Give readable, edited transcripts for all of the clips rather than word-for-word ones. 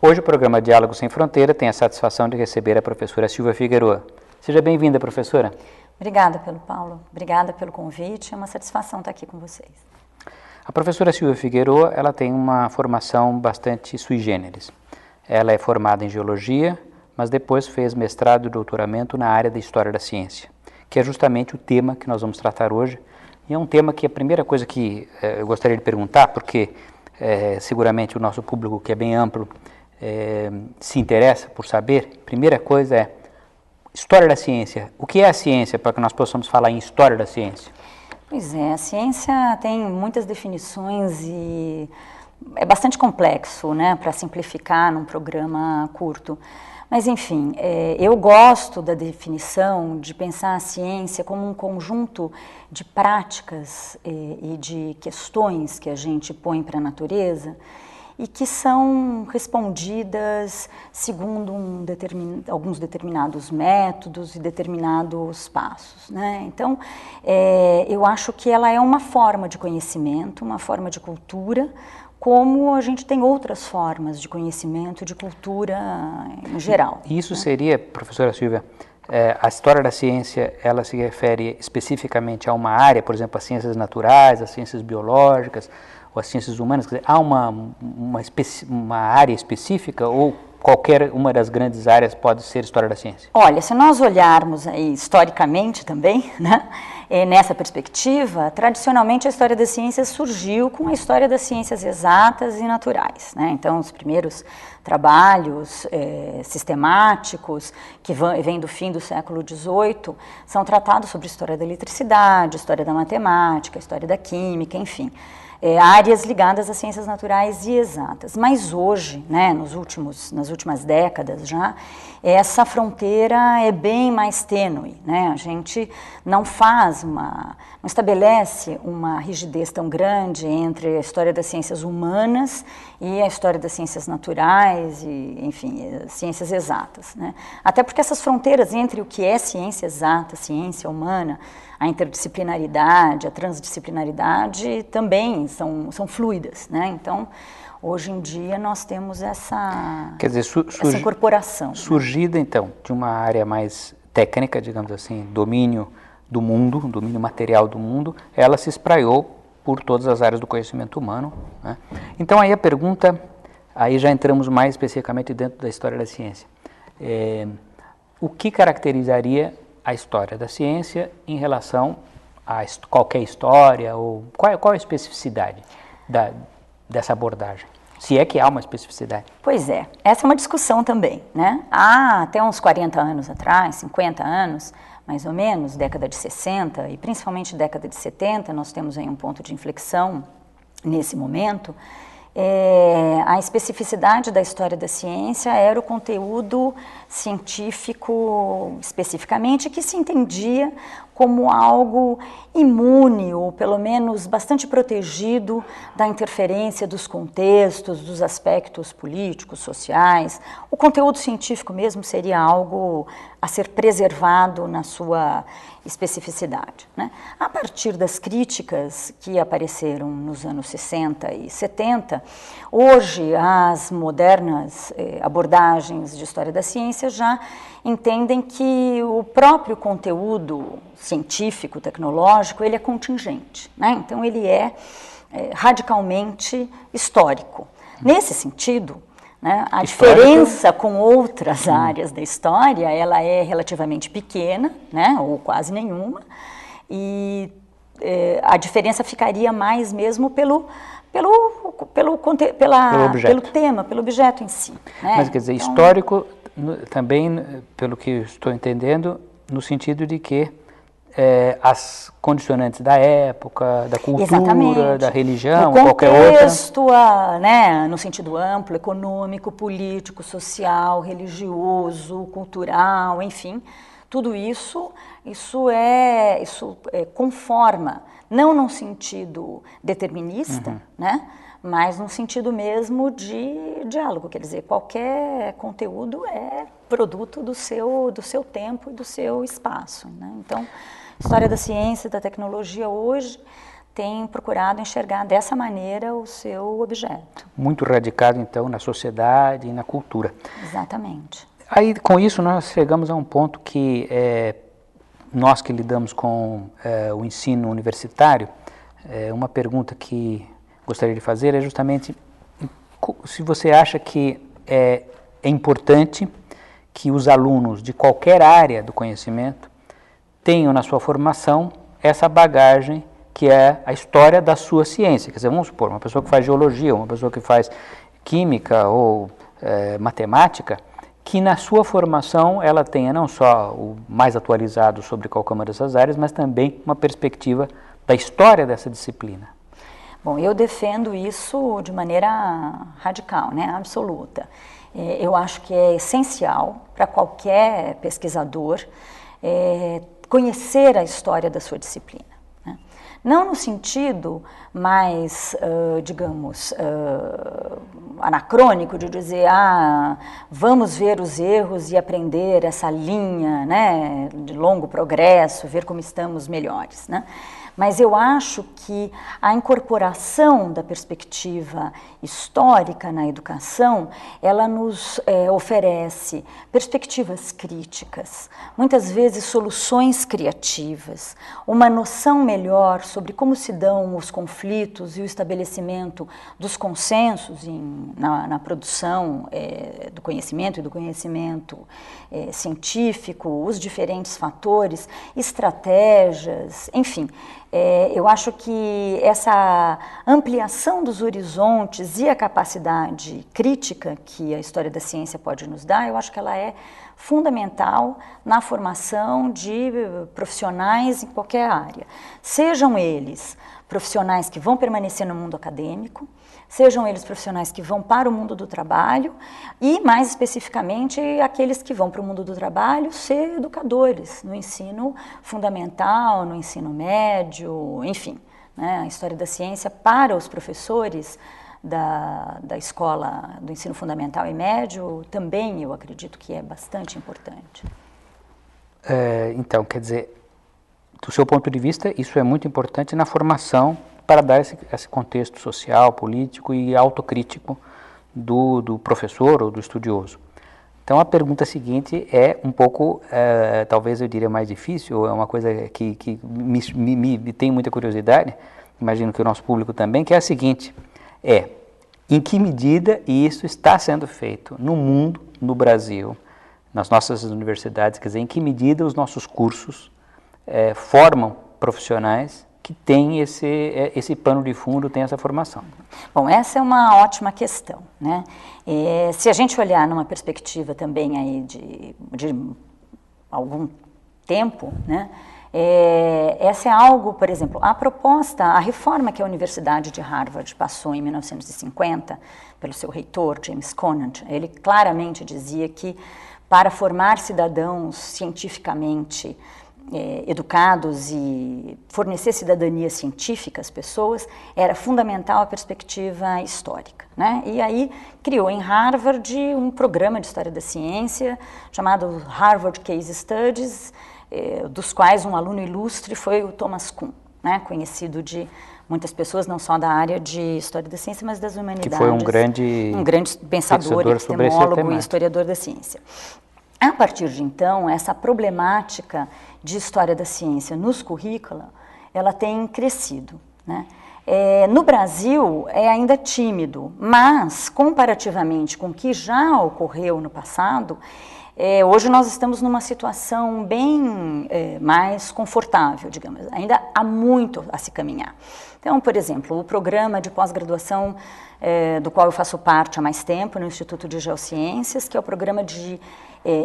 Hoje o programa Diálogo Sem Fronteira tem a satisfação de receber a professora Silvia Figueroa. Seja bem-vinda, professora. Obrigada, Paulo. Obrigada pelo convite. É uma satisfação estar aqui com vocês. A professora Silvia Figueroa, ela tem uma formação bastante sui generis. Ela é formada em Geologia, mas depois fez mestrado e doutoramento na área da História da Ciência, que é justamente o tema que nós vamos tratar hoje. E é um tema que a primeira coisa que eu gostaria de perguntar, porque seguramente o nosso público, que é bem amplo, se interessa por saber, primeira coisa é História da Ciência. O que é a ciência, para que nós possamos falar em História da Ciência? Pois é, a ciência tem muitas definições e é bastante complexo, né, para simplificar num programa curto. Mas, enfim, eu gosto da definição de pensar a ciência como um conjunto de práticas e de questões que a gente põe para a natureza e que são respondidas segundo alguns determinados métodos e determinados passos, né? Então, eu acho que ela é uma forma de conhecimento, uma forma de cultura, como a gente tem outras formas de conhecimento, de cultura em geral. Isso, né? Seria, professora Silvia, a história da ciência, ela se refere especificamente a uma área, por exemplo, as ciências naturais, as ciências biológicas, ou as ciências humanas? Quer dizer, há uma área específica ou qualquer uma das grandes áreas pode ser história da ciência? Olha, se nós olharmos aí historicamente também, né, nessa perspectiva, tradicionalmente a história das ciências surgiu com a história das ciências exatas e naturais, né? Então, os primeiros trabalhos sistemáticos que vêm do fim do século XVIII são tratados sobre história da eletricidade, história da matemática, história da química, enfim. Áreas ligadas às ciências naturais e exatas. Mas hoje, né, nas últimas décadas já, essa fronteira é bem mais tênue, né? A gente não estabelece uma rigidez tão grande entre a história das ciências humanas e a história das ciências naturais e, enfim, ciências exatas, né? Até porque essas fronteiras entre o que é ciência exata, ciência humana, a interdisciplinaridade, a transdisciplinaridade também são fluidas, né? Então, hoje em dia nós temos essa incorporação. Surgida, né? Então, de uma área mais técnica, digamos assim, domínio do mundo, domínio material do mundo, ela se espraiou por todas as áreas do conhecimento humano, né? Então, aí a pergunta, aí já entramos mais especificamente dentro da história da ciência. O que caracterizaria a história da ciência em relação a qualquer história, ou qual a especificidade dessa abordagem? Se é que há uma especificidade. Pois é, essa é uma discussão também, né? Há até uns 40 anos atrás, 50 anos, mais ou menos, década de 60 e principalmente década de 70, nós temos aí um ponto de inflexão nesse momento. A especificidade da história da ciência era o conteúdo científico especificamente que se entendia como algo imune ou pelo menos bastante protegido da interferência dos contextos, dos aspectos políticos, sociais. O conteúdo científico mesmo seria algo a ser preservado na sua especificidade, né? A partir das críticas que apareceram nos anos 60 e 70, hoje as modernas abordagens de história da ciência já entendem que o próprio conteúdo científico, tecnológico, ele é contingente, né? Então ele é radicalmente histórico. Nesse sentido, né, a diferença com outras áreas da história, ela é relativamente pequena, né, ou quase nenhuma, e a diferença ficaria mais mesmo pelo tema, pelo objeto em si, né? Mas quer dizer, então, histórico também, pelo que estou entendendo, no sentido de que as condicionantes da época, da cultura, exatamente, da religião, no qualquer outra. Contexto, né, no sentido amplo, econômico, político, social, religioso, cultural, enfim, tudo isso conforma, não num sentido determinista, né, mas no sentido mesmo de diálogo, quer dizer, qualquer conteúdo é produto do seu tempo e do seu espaço, né? Então, a história da ciência e da tecnologia hoje tem procurado enxergar dessa maneira o seu objeto. Muito radicado, então, na sociedade e na cultura. Exatamente. Aí, com isso, nós chegamos a um ponto que nós que lidamos com o ensino universitário, uma pergunta que gostaria de fazer é justamente se você acha que é importante que os alunos de qualquer área do conhecimento tenham na sua formação essa bagagem que é a história da sua ciência. Quer dizer, vamos supor, uma pessoa que faz geologia, uma pessoa que faz química ou matemática, que na sua formação ela tenha não só o mais atualizado sobre qualquer uma dessas áreas, mas também uma perspectiva da história dessa disciplina. Bom, eu defendo isso de maneira radical, né, absoluta. Eu acho que é essencial para qualquer pesquisador conhecer a história da sua disciplina. Não no sentido mais, digamos, anacrônico de dizer, vamos ver os erros e aprender essa linha, né, de longo progresso, ver como estamos melhores, né? Mas eu acho que a incorporação da perspectiva histórica na educação, ela nos oferece perspectivas críticas, muitas vezes soluções criativas, uma noção melhor sobre como se dão os conflitos e o estabelecimento dos consensos na produção do conhecimento e do conhecimento científico, os diferentes fatores, estratégias, enfim. Eu acho que essa ampliação dos horizontes e a capacidade crítica que a história da ciência pode nos dar, eu acho que ela é fundamental na formação de profissionais em qualquer área. Sejam eles profissionais que vão permanecer no mundo acadêmico, sejam eles profissionais que vão para o mundo do trabalho e, mais especificamente, aqueles que vão para o mundo do trabalho ser educadores no ensino fundamental, no ensino médio, enfim, né? A história da ciência para os professores da escola do ensino fundamental e médio também eu acredito que é bastante importante. Então, quer dizer, do seu ponto de vista, isso é muito importante na formação para dar esse contexto social, político e autocrítico do professor ou do estudioso. Então, a pergunta seguinte é um pouco, talvez eu diria mais difícil, é uma coisa que me tem muita curiosidade, imagino que o nosso público também, que é a seguinte, em que medida isso está sendo feito no mundo, no Brasil, nas nossas universidades, quer dizer, em que medida os nossos cursos formam profissionais que têm esse pano de fundo, tem essa formação? Bom, essa é uma ótima questão, né? Se a gente olhar numa perspectiva também aí de algum tempo, né? Essa é algo, por exemplo, a reforma que a Universidade de Harvard passou em 1950, pelo seu reitor, James Conant, ele claramente dizia que para formar cidadãos cientificamente educados e fornecer cidadania científica às pessoas, era fundamental a perspectiva histórica, né? E aí criou em Harvard um programa de história da ciência chamado Harvard Case Studies, dos quais um aluno ilustre foi o Thomas Kuhn, né? Conhecido de muitas pessoas, não só da área de história da ciência, mas das humanidades. Que foi um grande pensador, epistemólogo e historiador da ciência. A partir de então, essa problemática de história da ciência nos currícula, ela tem crescido, né? No Brasil é ainda tímido, mas comparativamente com o que já ocorreu no passado, hoje nós estamos numa situação bem mais confortável, digamos. Ainda há muito a se caminhar. Então, por exemplo, o programa de pós-graduação do qual eu faço parte há mais tempo, no Instituto de Geociências, que é o programa de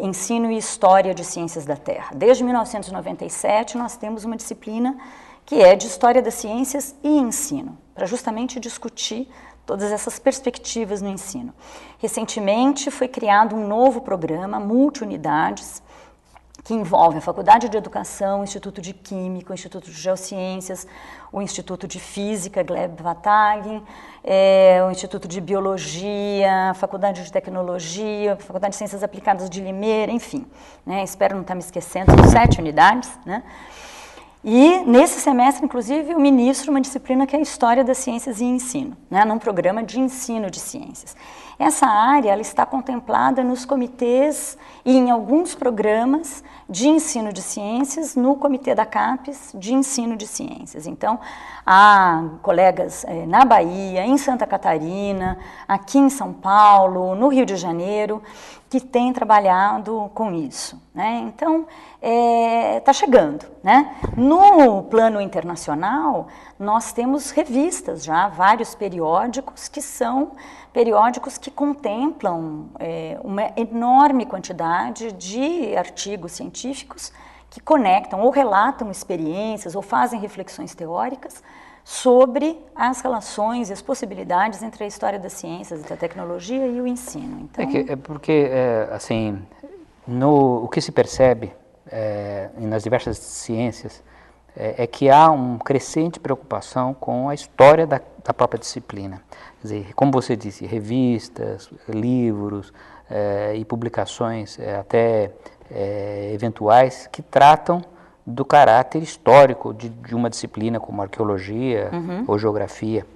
Ensino e História de Ciências da Terra. Desde 1997, nós temos uma disciplina que é de História das Ciências e Ensino, para justamente discutir todas essas perspectivas no ensino. Recentemente foi criado um novo programa, multi-unidades, que envolve a Faculdade de Educação, o Instituto de Química, o Instituto de Geociências, o Instituto de Física, Gleb Vatagin, o Instituto de Biologia, a Faculdade de Tecnologia, a Faculdade de Ciências Aplicadas de Limeira, enfim, né, espero não estar me esquecendo, são 7 unidades, né? E, nesse semestre, inclusive, eu ministro uma disciplina que é a História das Ciências e Ensino, né, num programa de ensino de ciências. Essa área ela está contemplada nos comitês e em alguns programas de ensino de ciências no comitê da CAPES de ensino de ciências. Então, há colegas na Bahia, em Santa Catarina, aqui em São Paulo, no Rio de Janeiro, que têm trabalhado com isso, né? Então, está chegando, né? No plano internacional, nós temos revistas já, vários periódicos que são periódicos que contemplam uma enorme quantidade de artigos científicos que conectam ou relatam experiências ou fazem reflexões teóricas sobre as relações e as possibilidades entre a história das ciências, da tecnologia e o ensino. Então, porque, assim, o que se percebe nas diversas ciências é que há uma crescente preocupação com a história da própria disciplina. Quer dizer, como você disse, revistas, livros e publicações até eventuais que tratam do caráter histórico de uma disciplina como arqueologia ou geografia.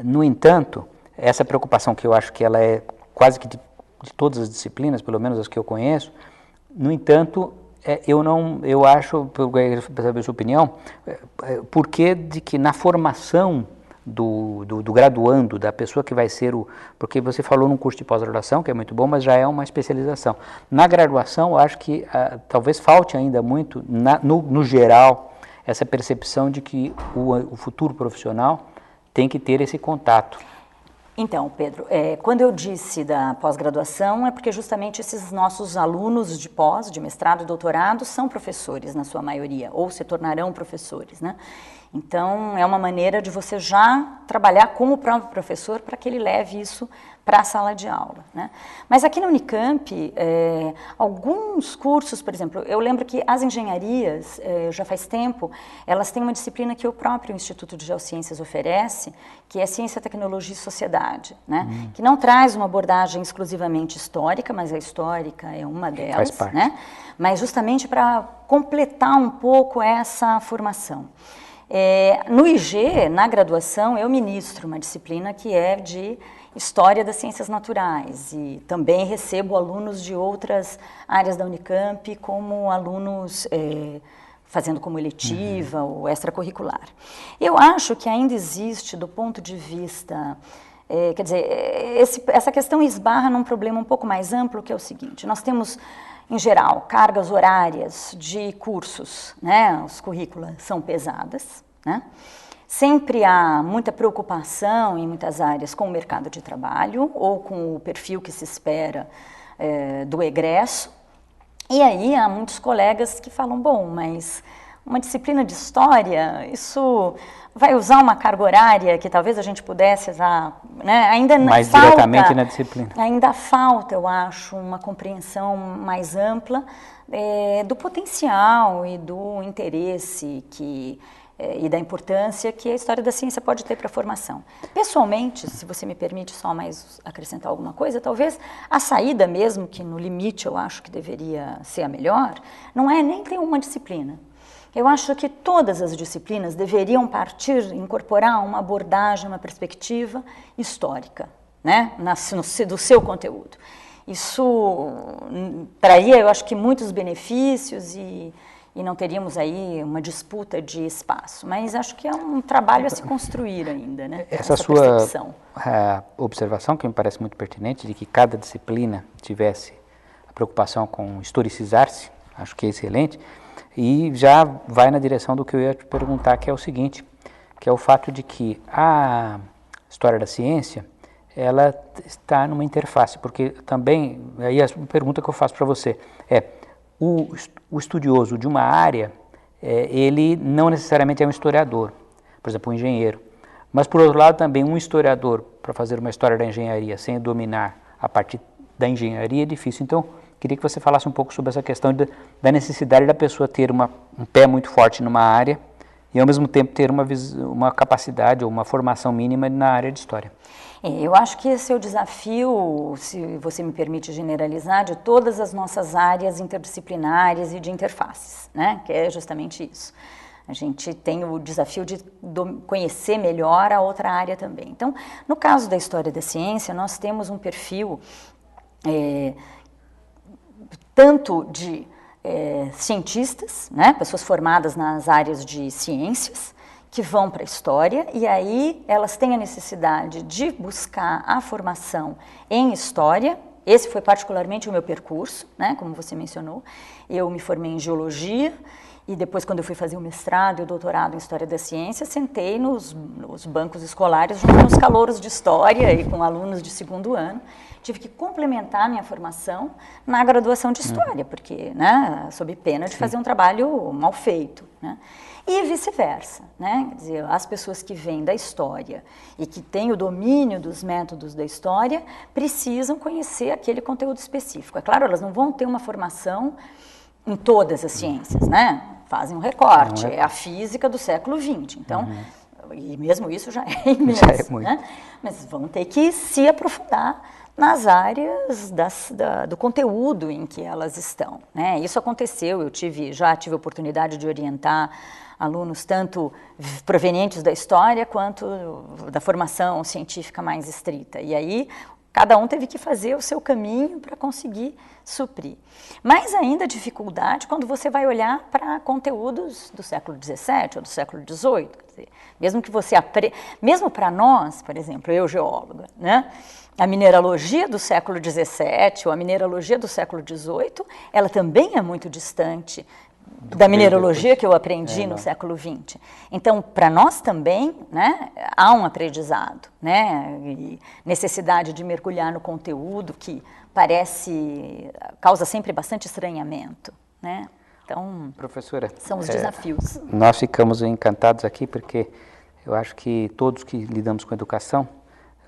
No entanto, essa preocupação que eu acho que ela é quase que de todas as disciplinas, pelo menos as que eu conheço, no entanto, eu acho, para saber a sua opinião, porque de que na formação do graduando, da pessoa que vai ser porque você falou num curso de pós-graduação, que é muito bom, mas já é uma especialização. Na graduação, eu acho que talvez falte ainda muito, no geral, essa percepção de que o futuro profissional tem que ter esse contato. Então, Pedro, quando eu disse da pós-graduação, é porque justamente esses nossos alunos de pós, de mestrado e doutorado, são professores, na sua maioria, ou se tornarão professores, né? Então, é uma maneira de você já trabalhar com o próprio professor para que ele leve isso para a sala de aula, né? Mas aqui na Unicamp, alguns cursos, por exemplo, eu lembro que as engenharias, já faz tempo, elas têm uma disciplina que o próprio Instituto de Geociências oferece, que é Ciência, Tecnologia e Sociedade, né? Que não traz uma abordagem exclusivamente histórica, mas a histórica é uma delas, faz parte, né? Mas justamente para completar um pouco essa formação. No IG, na graduação, eu ministro uma disciplina que é de História das Ciências Naturais e também recebo alunos de outras áreas da Unicamp como alunos fazendo como eletiva ou extracurricular. Eu acho que ainda existe, do ponto de vista... quer dizer, essa questão esbarra num problema um pouco mais amplo, que é o seguinte: nós temos, em geral, cargas horárias de cursos, né? Os currículos são pesadas, né? Sempre há muita preocupação em muitas áreas com o mercado de trabalho ou com o perfil que se espera do egresso. E aí há muitos colegas que falam, bom, mas uma disciplina de história, isso vai usar uma carga horária que talvez a gente pudesse usar, né? Ainda mais falta, diretamente na disciplina. Ainda falta, eu acho, uma compreensão mais ampla do potencial e do interesse e da importância que a história da ciência pode ter para a formação. Pessoalmente, se você me permite só mais acrescentar alguma coisa, talvez a saída mesmo, que no limite eu acho que deveria ser a melhor, não é nem ter uma disciplina. Eu acho que todas as disciplinas deveriam incorporar uma abordagem, uma perspectiva histórica, né, do seu conteúdo. Isso traria, eu acho que, muitos benefícios e não teríamos aí uma disputa de espaço. Mas acho que é um trabalho a se construir ainda, né? Essa sua percepção. Observação, que me parece muito pertinente, de que cada disciplina tivesse a preocupação com historicizar-se, acho que é excelente, e já vai na direção do que eu ia te perguntar, que é o seguinte, que é o fato de que a história da ciência, ela está numa interface, porque também, aí a pergunta que eu faço para você é, o estudioso de uma área, ele não necessariamente é um historiador, por exemplo, um engenheiro, mas por outro lado também um historiador, para fazer uma história da engenharia sem dominar a parte da engenharia é difícil. Então, queria que você falasse um pouco sobre essa questão da necessidade da pessoa ter um pé muito forte numa área e ao mesmo tempo ter uma capacidade ou uma formação mínima na área de história. Eu acho que esse é o desafio, se você me permite generalizar, de todas as nossas áreas interdisciplinares e de interfaces, né? Que é justamente isso. A gente tem o desafio de conhecer melhor a outra área também. Então, no caso da história da ciência, nós temos um perfil tanto de cientistas, né? Pessoas formadas nas áreas de ciências, que vão para a história, e aí elas têm a necessidade de buscar a formação em história. Esse foi particularmente o meu percurso, né, como você mencionou. Eu me formei em geologia, e depois, quando eu fui fazer o mestrado e o doutorado em História da Ciência, sentei nos bancos escolares, junto com os calouros de História e com alunos de segundo ano. Tive que complementar minha formação na graduação de História, porque, né, sob pena de fazer um trabalho mal feito, né? E vice-versa, né? Quer dizer, as pessoas que vêm da história e que têm o domínio dos métodos da história precisam conhecer aquele conteúdo específico. É claro, elas não vão ter uma formação em todas as ciências, né? Fazem um recorte, é a física do século XX, então, e mesmo isso já é imenso, já é muito, né? Mas vão ter que se aprofundar nas áreas do conteúdo em que elas estão, né? Isso aconteceu, já tive a oportunidade de orientar alunos tanto provenientes da história quanto da formação científica mais estrita. E aí, cada um teve que fazer o seu caminho para conseguir suprir. Mas ainda a dificuldade quando você vai olhar para conteúdos do século XVII ou do século XVIII. Quer dizer, mesmo que você mesmo para nós, por exemplo, eu geóloga, né? A mineralogia do século XVII ou a mineralogia do século XVIII, ela também é muito distante da mineralogia que eu aprendi no século XX. Então, para nós também, né, há um aprendizado, né, e necessidade de mergulhar no conteúdo que causa sempre bastante estranhamento, né? Então, professora, são os desafios. Nós ficamos encantados aqui porque eu acho que todos que lidamos com educação,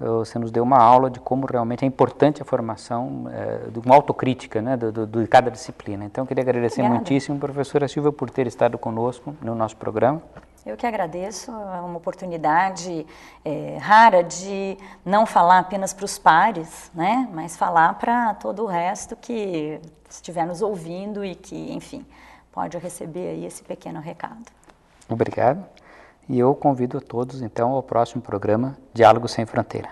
você nos deu uma aula de como realmente é importante a formação, de uma autocrítica, né, de cada disciplina. Então, eu queria agradecer muitíssimo, professora Silvia, por ter estado conosco no nosso programa. Eu que agradeço, é uma oportunidade rara de não falar apenas para os pares, né, mas falar para todo o resto que estiver nos ouvindo e que, enfim, pode receber aí esse pequeno recado. Obrigado. E eu convido a todos, então, ao próximo programa Diálogo Sem Fronteira.